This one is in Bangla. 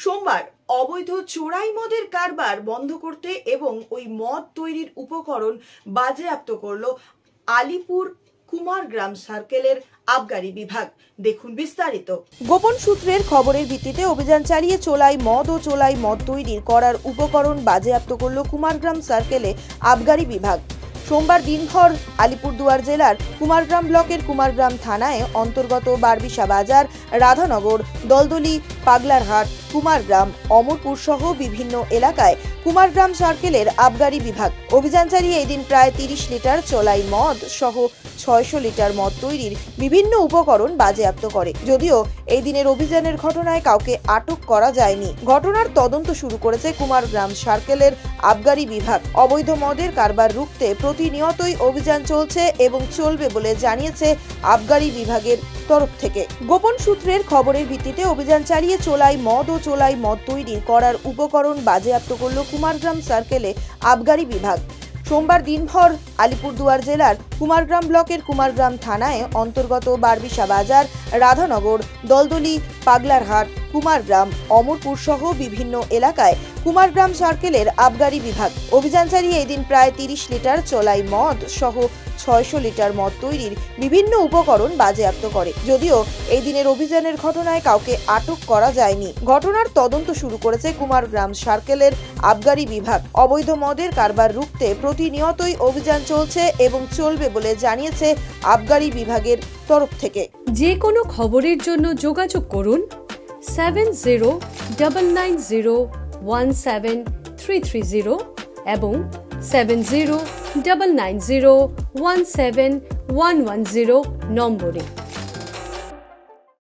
সোমবার অবৈধ চোরাই মদের কারবার বন্ধ করতে এবং ওই মদ তৈরির উপকরণ বাজেয়াপ্ত করল আলিপুর কুমারগ্রাম সার্কেলের আবগারি বিভাগ। দেখুন বিস্তারিত। গোপন সূত্রের খবরের ভিত্তিতে অভিযান চালিয়ে চোলাই মদ ও চোলাই মদ তৈরির করার উপকরণ বাজেয়াপ্ত করল কুমারগ্রাম সার্কেলে আবগারি বিভাগ। সোমবার দিনভর আলিপুরদুয়ার জেলার কুমারগ্রাম ব্লকের কুমারগ্রাম থানায় অন্তর্গত বারবিশা বাজার, রাধানগর, দলদলি, পাগলারহাট, কুমারগ্রাম, অমরপুর সহ বিভিন্ন এলাকায় কুমারগ্রাম সার্কেলের আবগারি বিভাগ অভিযান চালিয়ে এদিন প্রায় 30 লিটার চোলাই মদ সহ 600 লিটার মদ তৈরির বিভিন্ন উপকরণ বাজেয়াপ্ত করে। যদিও এই দিনের অভিযানের ঘটনায় কাউকে আটক করা যায়নি। ঘটনার তদন্ত শুরু করেছে কুমারগ্রাম সার্কেলের আবগারি বিভাগ। অবৈধ মদের কারবার রুখতে প্রতিনিয়তই অভিযান চলছে এবং চলবে বলে জানিয়েছে আবগারি বিভাগের তরফ থেকে। গোপন সূত্রের খবরের ভিত্তিতে অভিযান চালিয়ে চোলাই মদ ও চোলাই মদ তৈরি করার উপকরণ বাজেয়াপ্ত করল কুমারগ্রাম সার্কেলে আবগারি বিভাগ। সোমবার দিনভর আলিপুরদুয়ার জেলার কুমারগ্রাম ব্লকের কুমারগ্রাম থানায় অন্তর্গত বারবিশা বাজার, রাধানগর, দলদলি, পাগলারহাট, কুমারগ্রাম, অমরপুর সহ বিভিন্ন এলাকায় কুমারগ্রাম সার্কেলের আবগারি বিভাগ অভিযান চালিয়ে এদিন প্রায় 30 লিটার চোলাই মদ সহ 600 লিটার মদ তৈরির বিভিন্ন উপকরণ বাজেয়াপ্ত করে। যদিও এই দিনের অভিযানের ঘটনায় কাউকে আটক করা যায়নি। ঘটনার তদন্ত শুরু করেছে কুমারগ্রাম সার্কেলের আবগারি বিভাগ। অবৈধ মদের কারবার রুখতে প্রতিনিয়তই অভিযান চলছে এবং চলবে বলে জানিয়েছে আবগারি বিভাগের তরফ থেকে। যে কোনো খবরের জন্য যোগাযোগ করুন 7099017330 এবং 7099017110 নম্বরে।